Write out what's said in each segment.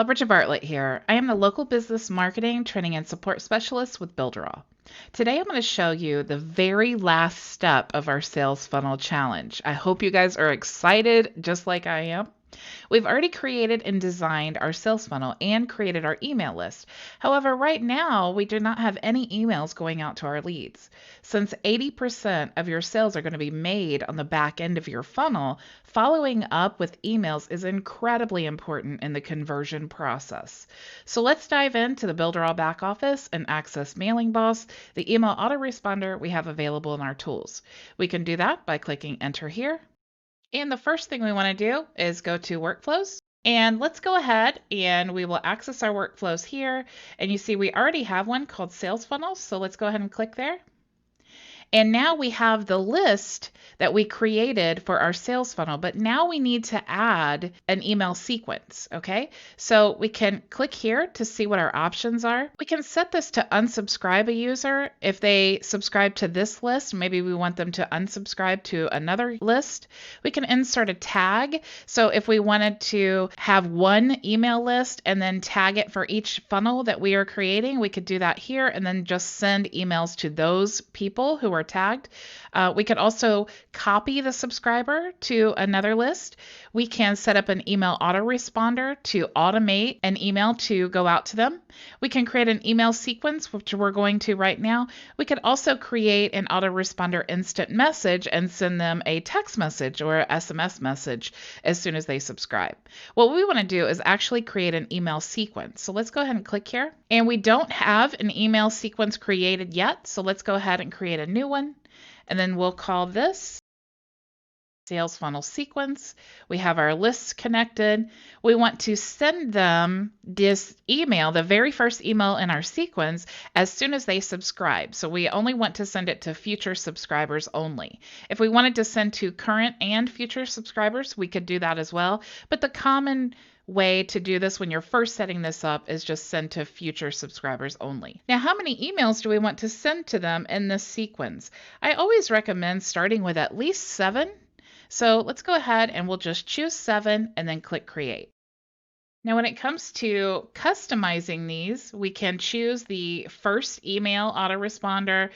Bridget Bartlett here. I am the local business marketing, training, and support specialist with Builderall. Today I'm going to show you the very last step of our sales funnel challenge. I hope you guys are excited just like I am. We've already created and designed our sales funnel and created our email list. However, right now we do not have any emails going out to our leads. Since 80% of your sales are going to be made on the back end of your funnel, following up with emails is incredibly important in the conversion process. So let's dive into the Builderall back office and access Mailing Boss, the email autoresponder we have available in our tools. We can do that by clicking Enter here. And the first thing we want to do is go to Workflows. And let's go ahead and we will access our workflows here. And you see we already have one called Sales Funnels. So let's go ahead and click there. And now we have the list that we created for our sales funnel, but now we need to add an email sequence, okay? So we can click here to see what our options are. We can set this to unsubscribe a user. If they subscribe to this list, maybe we want them to unsubscribe to another list. We can insert a tag. So if we wanted to have one email list and then tag it for each funnel that we are creating, we could do that here and then just send emails to those people who are tagged. We could also copy the subscriber to another list. We can set up an email autoresponder to automate an email to go out to them. We can create an email sequence, which we're going to right now. We could also create an autoresponder instant message and send them a text message or an SMS message as soon as they subscribe. What we want to do is actually create an email sequence. So let's go ahead and click here. And we don't have an email sequence created yet, so let's go ahead and create a new one. And then we'll call this Sales Funnel Sequence. We have our lists connected. We want to send them this email, the very first email in our sequence, as soon as they subscribe. So we only want to send it to future subscribers only. If we wanted to send to current and future subscribers, we could do that as well. But the common way to do this when you're first setting this up is just send to future subscribers only. Now, how many emails do we want to send to them in this sequence? I always recommend starting with at least 7. So let's go ahead and we'll just choose 7 and then click Create. Now, when it comes to customizing these, we can choose the first email autoresponder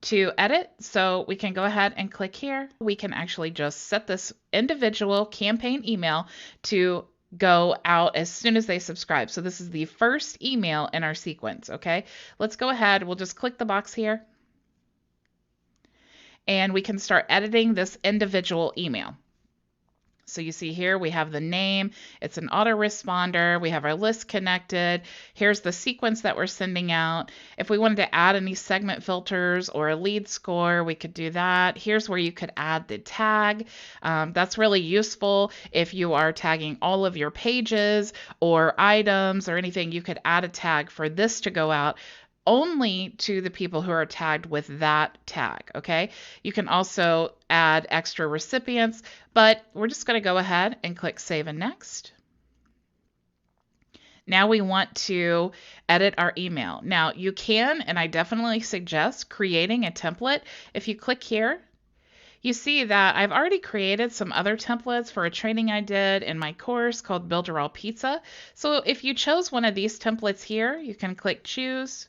to edit. So we can go ahead and click here. We can actually just set this individual campaign email to go out as soon as they subscribe. So this is the first email in our sequence, okay? Let's go ahead. We'll just click the box here. And we can start editing this individual email. So you see here we have the name, it's an autoresponder, we have our list connected, here's the sequence that we're sending out. If we wanted to add any segment filters or a lead score, we could do that. Here's where you could add the tag. That's really useful if you are tagging all of your pages or items or anything. You could add a tag for this to go out only to the people who are tagged with that tag, okay? You can also add extra recipients, but we're just going to go ahead and click Save and Next. Now we want to edit our email. Now you can, and I definitely suggest creating a template. If you click here, you see that I've already created some other templates for a training I did in my course called Builderall Pizza. So if you chose one of these templates here, you can click Choose,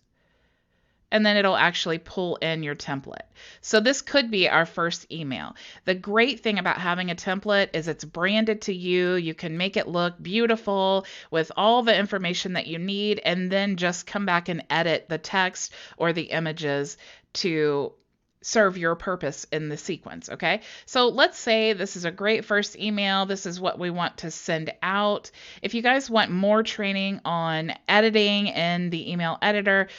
and then it'll actually pull in your template. So this could be our first email. The great thing about having a template is it's branded to you. You can make it look beautiful with all the information that you need, and then just come back and edit the text or the images to serve your purpose in the sequence, okay? So let's say this is a great first email. This is what we want to send out. If you guys want more training on editing in the email editor,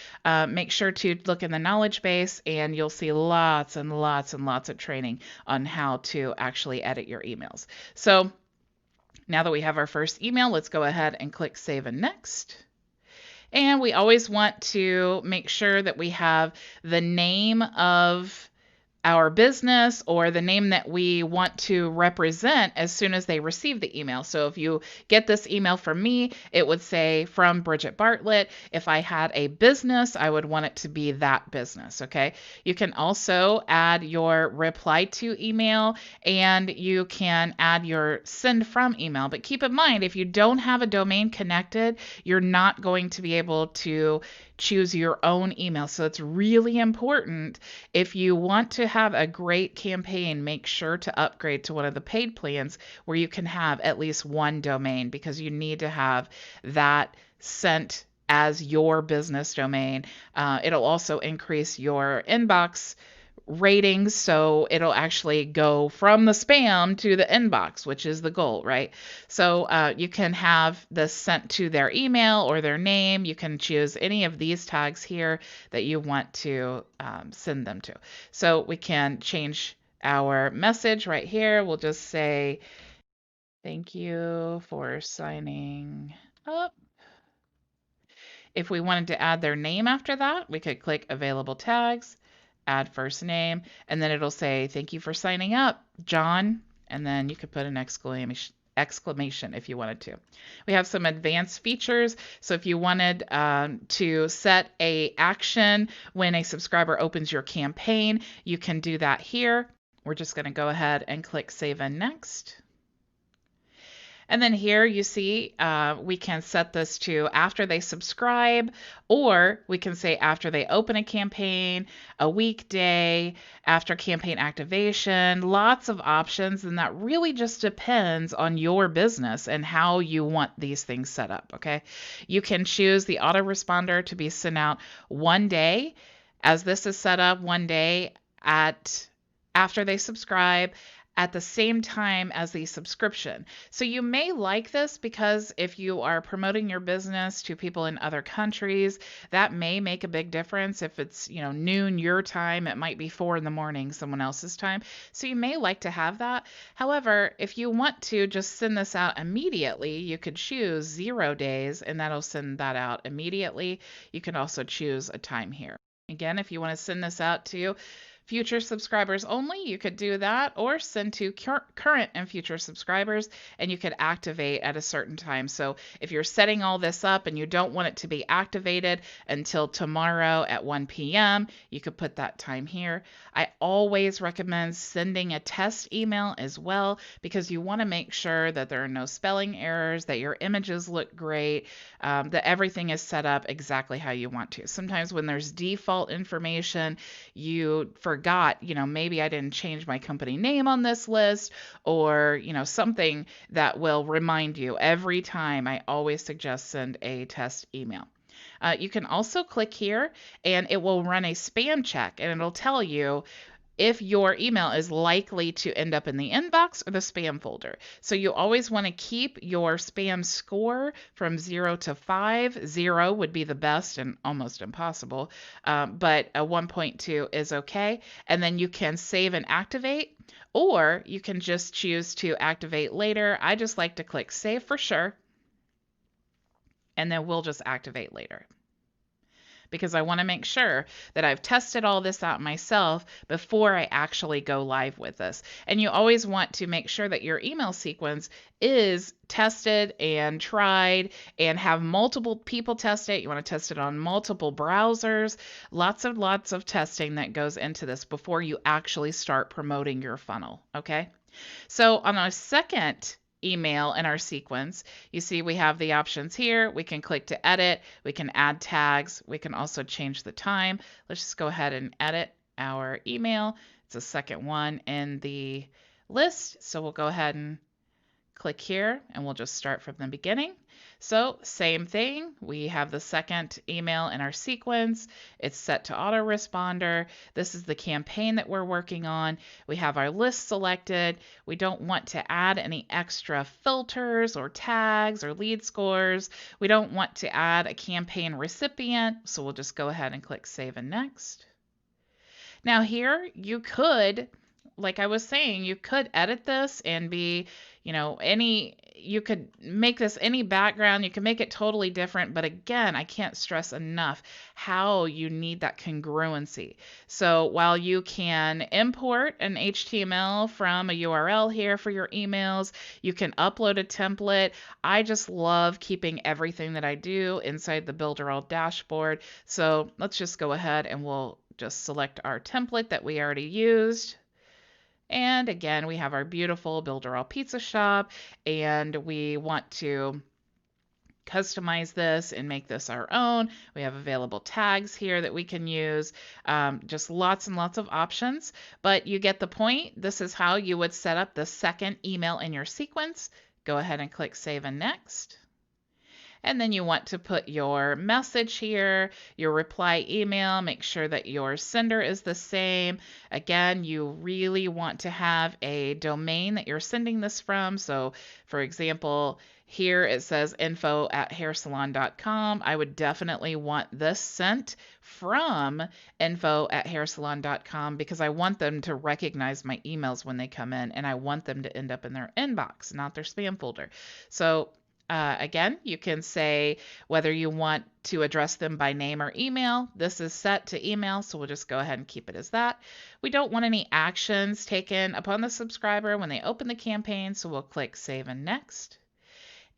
make sure to look in the knowledge base and you'll see lots and lots and lots of training on how to actually edit your emails. So now that we have our first email, let's go ahead and click Save and Next. And we always want to make sure that we have the name of our business or the name that we want to represent as soon as they receive the email. So if you get this email from me, it would say from Bridget Bartlett. If I had a business, I would want it to be that business. Okay. You can also add your reply to email, and you can add your send from email. But keep in mind, if you don't have a domain connected, you're not going to be able to choose your own email. So it's really important, if you want to have a great campaign, make sure to upgrade to one of the paid plans where you can have at least one domain, because you need to have that sent as your business domain. It'll also increase your inbox ratings, so it'll actually go from the spam to the inbox, which is the goal, right? So you can have this sent to their email or their name. You can choose any of these tags here that you want to send them to. So we can change our message right here. We'll just say, thank you for signing up. If we wanted to add their name after that, we could click available tags, add first name, and then it'll say, thank you for signing up, John. And then you could put an exclamation if you wanted to. We have some advanced features. So if you wanted to set a action when a subscriber opens your campaign, you can do that here. We're just going to go ahead and click Save and Next. And then here you see we can set this to after they subscribe, or we can say after they open a campaign, a weekday, after campaign activation, lots of options. And that really just depends on your business and how you want these things set up. Okay. You can choose the autoresponder to be sent out one day, as this is set up, one day after they subscribe, at the same time as the subscription. So you may like this, because if you are promoting your business to people in other countries, that may make a big difference. If it's, noon your time, it might be 4 a.m. someone else's time. So you may like to have that. However, if you want to just send this out immediately, you could choose 0 days, and that'll send that out immediately. You can also choose a time here. Again, if you want to send this out to future subscribers only, you could do that, or send to current and future subscribers, and you could activate at a certain time. So if you're setting all this up and you don't want it to be activated until tomorrow at 1 p.m., you could put that time here. I always recommend sending a test email as well, because you want to make sure that there are no spelling errors, that your images look great, that everything is set up exactly how you want to. Sometimes when there's default information, you forgot, maybe I didn't change my company name on this list, or, something that will remind you every time. I always suggest send a test email. You can also click here, and it will run a spam check, and it'll tell you if your email is likely to end up in the inbox or the spam folder. So you always want to keep your spam score from 0 to 5. 0 would be the best and almost impossible, but a 1.2 is okay. And then you can save and activate, or you can just choose to activate later. I just like to click save for sure, and then we'll just activate later, because I want to make sure that I've tested all this out myself before I actually go live with this. And you always want to make sure that your email sequence is tested and tried, and have multiple people test it. You want to test it on multiple browsers. Lots of testing that goes into this before you actually start promoting your funnel. Okay. So on our second email in our sequence, you see we have the options here. We can click to edit. We can add tags. We can also change the time. Let's just go ahead and edit our email. It's the second one in the list. So we'll go ahead and click here, and we'll just start from the beginning. So same thing, we have the second email in our sequence. It's set to autoresponder. This is the campaign that we're working on. We have our list selected. We don't want to add any extra filters or tags or lead scores. We don't want to add a campaign recipient, so we'll just go ahead and click Save and Next. Now here you could like I was saying, you could edit this and be, you could make this any background, you can make it totally different, but again, I can't stress enough how you need that congruency. So while you can import an HTML from a URL here for your emails, you can upload a template. I just love keeping everything that I do inside the Builderall dashboard. So let's just go ahead and we'll just select our template that we already used. And again, we have our beautiful Builderall pizza shop, and we want to customize this and make this our own. We have available tags here that we can use, just lots and lots of options, but you get the point. This is how you would set up the second email in your sequence. Go ahead and click Save and Next. And then you want to put your message here, your reply email, make sure that your sender is the same. Again, you really want to have a domain that you're sending this from. So for example, here it says info@hairsalon.com. I would definitely want this sent from info@hairsalon.com because I want them to recognize my emails when they come in, and I want them to end up in their inbox, not their spam folder. So again, you can say whether you want to address them by name or email. This is set to email, so we'll just go ahead and keep it as that. We don't want any actions taken upon the subscriber when they open the campaign, so we'll click Save and Next.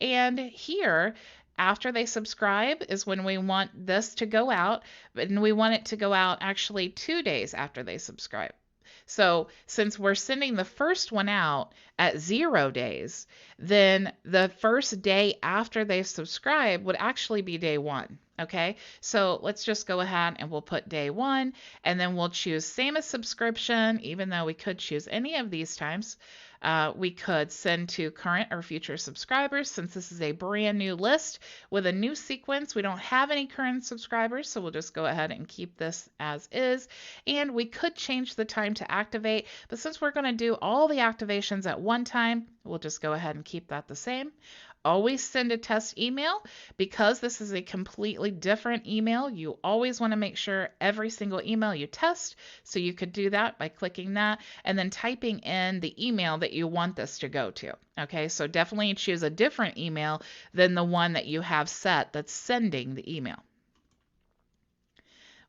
And here, after they subscribe is when we want this to go out, and we want it to go out actually 2 days after they subscribe. So since we're sending the first one out at 0 days, then the first day after they subscribe would actually be day 1. Okay, so let's just go ahead and we'll put day 1, and then we'll choose same as subscription, even though we could choose any of these times. We could send to current or future subscribers. Since this is a brand new list with a new sequence, we don't have any current subscribers, so we'll just go ahead and keep this as is. And we could change the time to activate, but since we're going to do all the activations at one time, we'll just go ahead and keep that the same. Always send a test email. Because this is a completely different email, you always want to make sure every single email you test. So you could do that by clicking that and then typing in the email that you want this to go to. Okay, so definitely choose a different email than the one that you have set that's sending the email.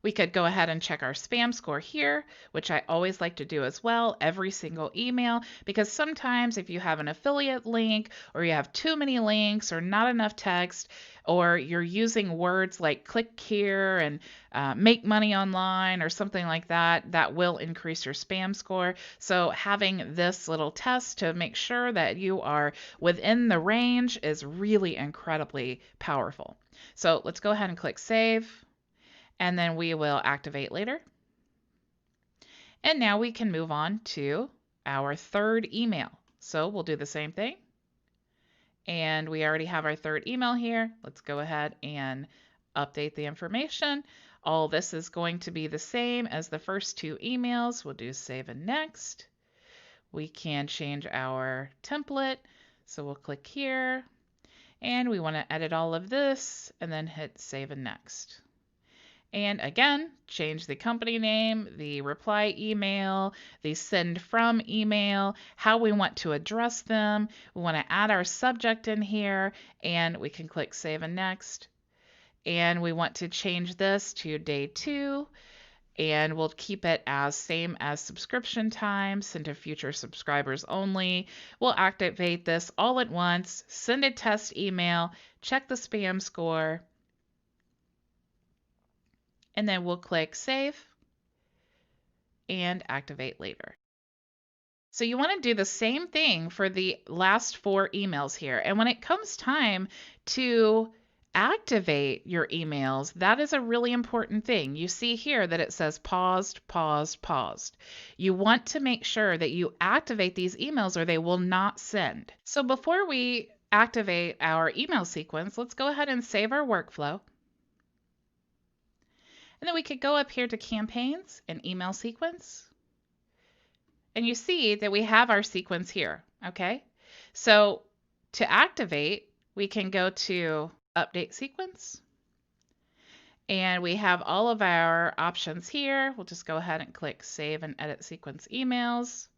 We could go ahead and check our spam score here, which I always like to do as well, every single email, because sometimes if you have an affiliate link or you have too many links or not enough text, or you're using words like click here and make money online or something like that, that will increase your spam score. So having this little test to make sure that you are within the range is really incredibly powerful. So let's go ahead and click Save. And then we will activate later. And now we can move on to our third email. So we'll do the same thing. And we already have our third email here. Let's go ahead and update the information. All this is going to be the same as the first 2 emails. We'll do Save and Next. We can change our template. So we'll click here. And we want to edit all of this and then hit Save and Next. And again, change the company name, the reply email, the send from email, how we want to address them. We want to add our subject in here, and we can click Save and Next. And we want to change this to day 2, and we'll keep it as same as subscription time, send to future subscribers only. We'll activate this all at once, send a test email, check the spam score, and then we'll click Save and activate later. So you want to do the same thing for the last 4 emails here. And when it comes time to activate your emails, that is a really important thing. You see here that it says paused, paused, paused. You want to make sure that you activate these emails or they will not send. So before we activate our email sequence, let's go ahead and save our workflow. And then we could go up here to Campaigns and Email Sequence. And you see that we have our sequence here, okay? So to activate, we can go to Update Sequence. And we have all of our options here. We'll just go ahead and click Save and Edit Sequence Emails.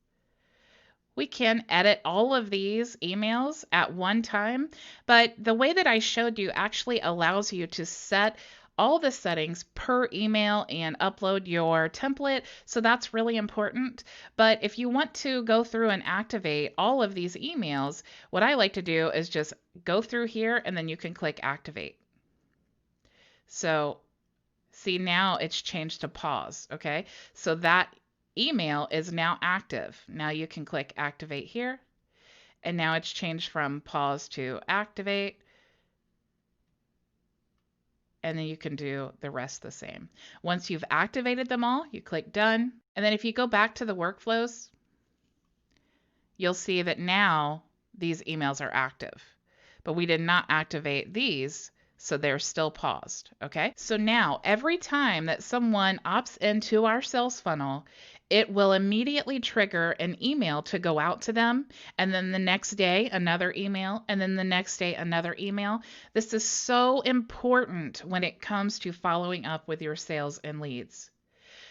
We can edit all of these emails at one time, but the way that I showed you actually allows you to set all the settings per email and upload your template. So that's really important. But if you want to go through and activate all of these emails, what I like to do is just go through here and then you can click activate. So see, now it's changed to pause. Okay. So that email is now active. Now you can click activate here. And now it's changed from pause to activate. And then you can do the rest the same. Once you've activated them all, you click done. And then if you go back to the workflows, you'll see that now these emails are active. But we did not activate these, so they're still paused, okay? So now every time that someone opts into our sales funnel, it will immediately trigger an email to go out to them, and then the next day another email, and then the next day another email. This is so important when it comes to following up with your sales and leads.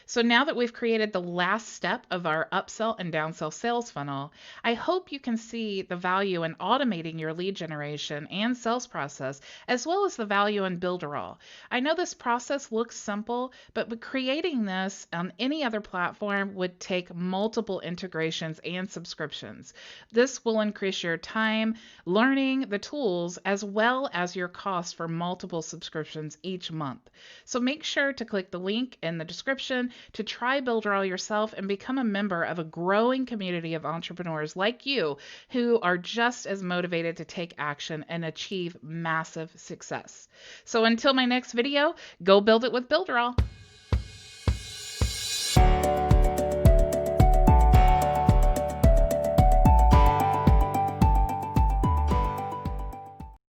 So now that we've created the last step of our upsell and downsell sales funnel, I hope you can see the value in automating your lead generation and sales process, as well as the value in Builderall. I know this process looks simple, but creating this on any other platform would take multiple integrations and subscriptions. This will increase your time learning the tools as well as your cost for multiple subscriptions each month. So make sure to click the link in the description to try Builderall yourself and become a member of a growing community of entrepreneurs like you who are just as motivated to take action and achieve massive success. So until my next video, go build it with Builderall.